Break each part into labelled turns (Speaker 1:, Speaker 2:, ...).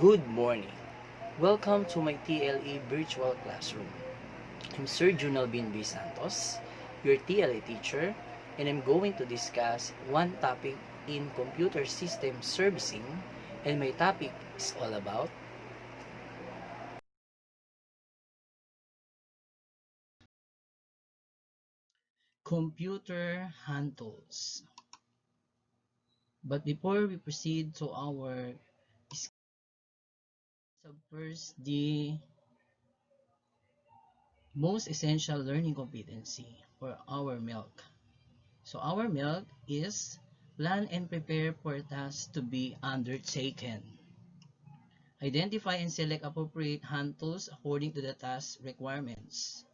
Speaker 1: Good morning. Welcome to my TLE virtual classroom. I'm Sir Junalbin B. Santos, your TLE teacher, and I'm going to discuss one topic in computer system servicing, and my topic is all about computer hand tools. But before we proceed to our first, the most essential learning competency for our milk. So our milk is plan and prepare for tasks to be undertaken. Identify and select appropriate hand tools according to the task requirements.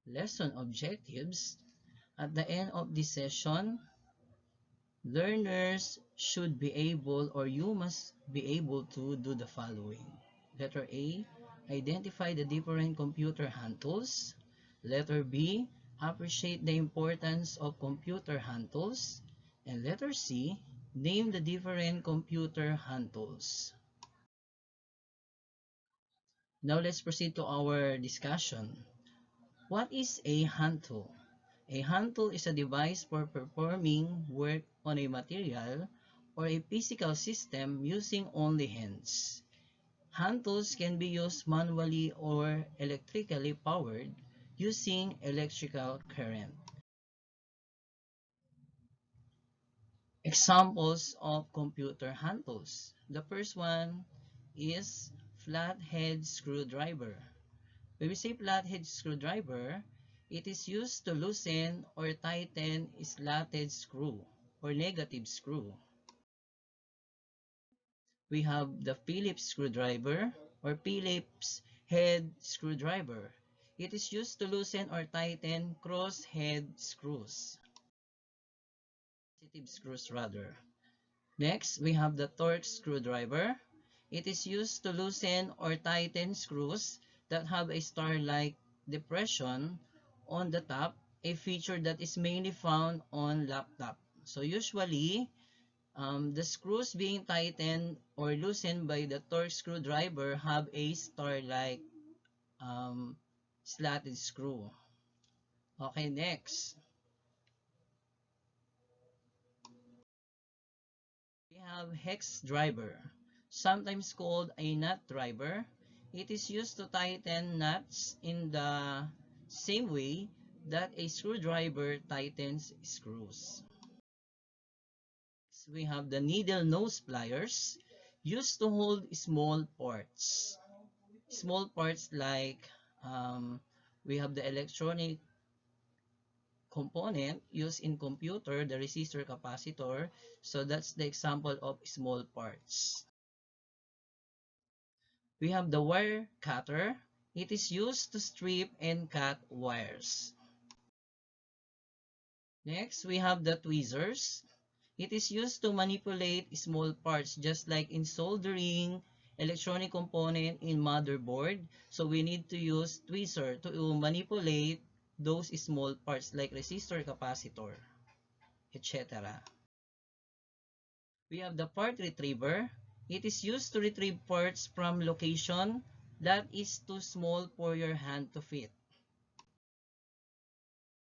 Speaker 1: Lesson objectives. At the end of this session, learners should be able or you must be able to do the following. Letter A, identify the different computer hand tools. Letter B, appreciate the importance of computer hand tools. And letter C, name the different computer hand tools. Now let's proceed to our discussion. What is a hand tool? A hand tool is a device for performing work on a material or a physical system using only hands. Hand tools can be used manually or electrically powered using electrical current. Examples of computer hand tools. The first one is flathead screwdriver. When we say flathead screwdriver, it is used to loosen or tighten a slotted screw or negative screw. We have the Phillips screwdriver or Phillips head screwdriver. It is used to loosen or tighten cross head screws. Positive screws rather. Next, we have the Torx screwdriver. It is used to loosen or tighten screws that have a star-like depression on the top, a feature that is mainly found on laptop. So usually, the screws being tightened or loosened by the Torx screwdriver have a star-like slotted screw. Okay, next. We have hex driver, sometimes called a nut driver. It is used to tighten nuts in the same way that a screwdriver tightens screws. Next, we have the needle nose pliers, used to hold small parts. Small parts like we have the electronic component used in computer, the resistor capacitor. So that's the example of small parts. We have the wire cutter. It is used to strip and cut wires. Next, we have the tweezers. It is used to manipulate small parts just like in soldering, electronic component in motherboard. So we need to use tweezer to manipulate those small parts like resistor, capacitor, etc. We have the part retriever. It is used to retrieve parts from location that is too small for your hand to fit.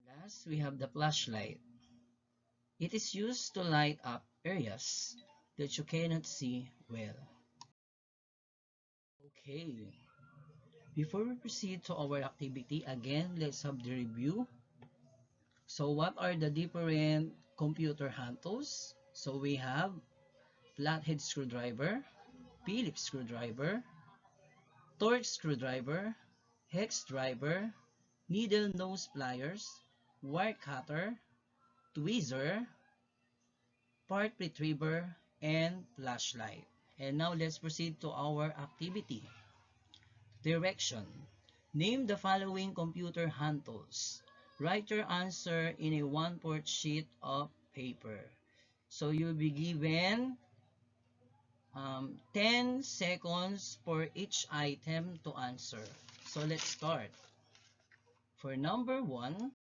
Speaker 1: Last, we have the flashlight. It is used to light up areas that you cannot see well. Okay, before we proceed to our activity, again, let's have the review. So what are the different computer hand tools? So we have flathead screwdriver, Phillips screwdriver, Torx screwdriver, hex driver, needle nose pliers, wire cutter, tweezer, part retriever, and flashlight. And now let's proceed to our activity. Direction. Name the following computer hand tools. Write your answer in a 1/4 sheet of paper. So you'll be given 10 seconds for each item to answer. So let's start. For number 1,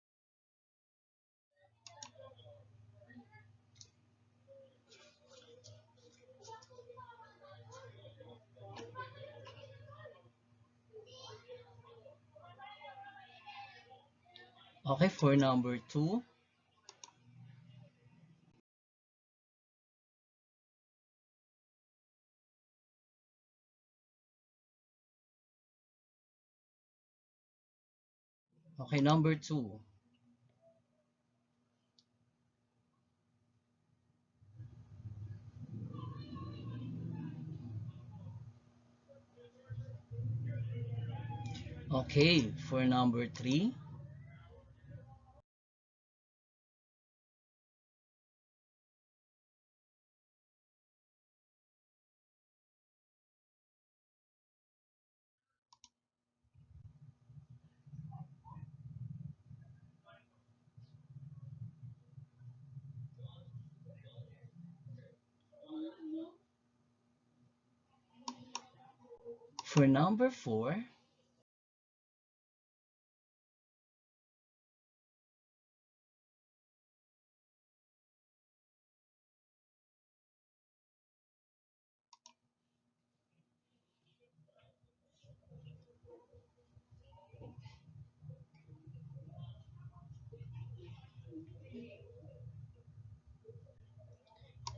Speaker 1: Okay, for number 2. Okay, number 2. Okay, for number 3. For number 4.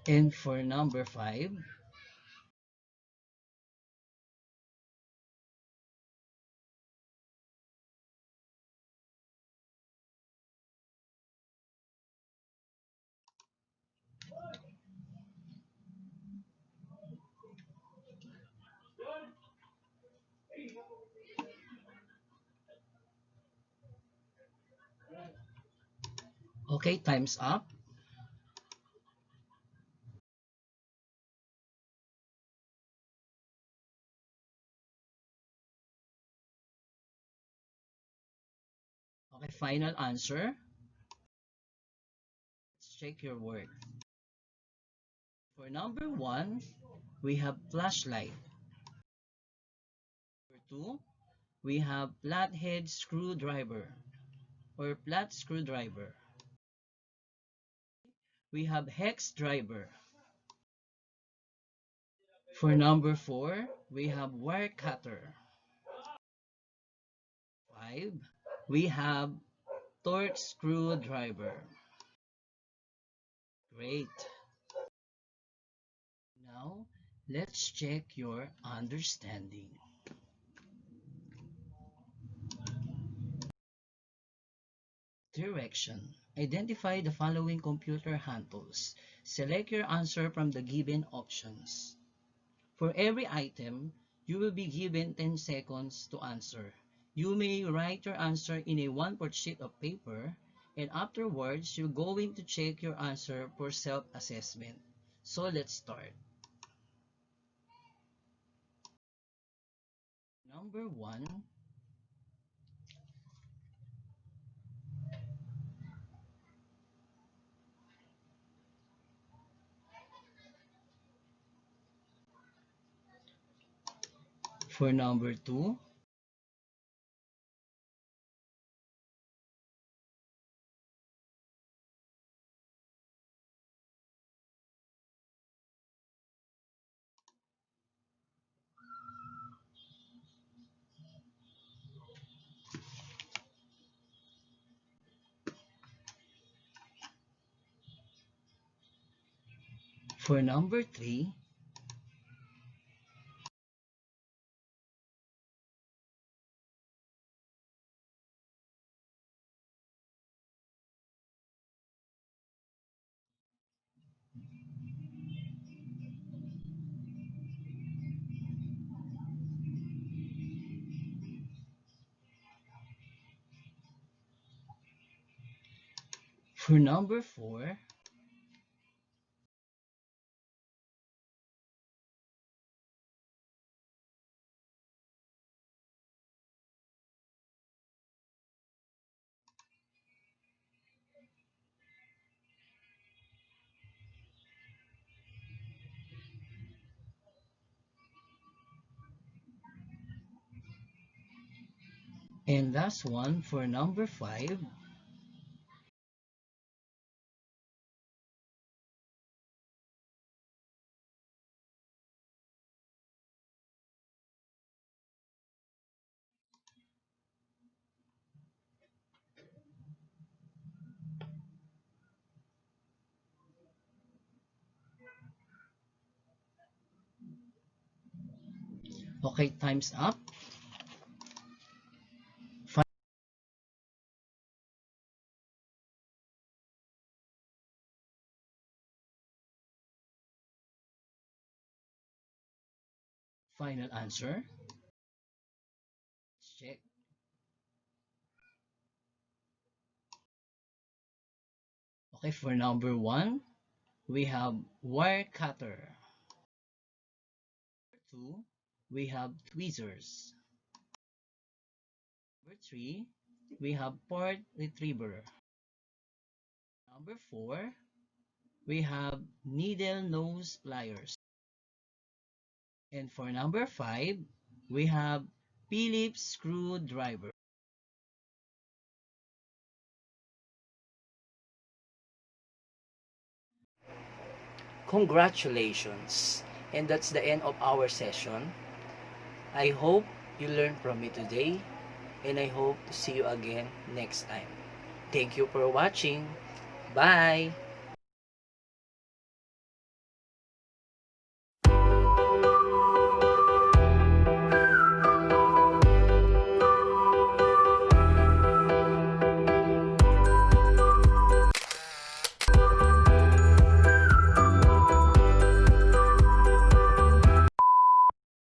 Speaker 1: And for number 5. Okay, time's up. Okay, final answer. Let's check your work. For number 1, we have flashlight. For 2, we have flathead screwdriver or flat screwdriver. We have hex driver. For number 4, we have wire cutter. 5, we have torque screwdriver. Great. Now, let's check your understanding. Direction. Identify the following computer handles. Select your answer from the given options. For every item, you will be given 10 seconds to answer. You may write your answer in a one-page sheet of paper, and afterwards, you're going to check your answer for self-assessment. So let's start. Number 1. For number 2. For number 3. For number 4. And last one for number 5. Okay, time's up. Final answer. Let's check. Okay, for number 1, we have wire cutter. Number 2, we have tweezers. Number 3, we have part retriever. Number 4, we have needle nose pliers. And for number 5, we have Phillips screwdriver. Congratulations! And that's the end of our session. I hope you learned from me today, and I hope to see you again next time. Thank you for watching. Bye!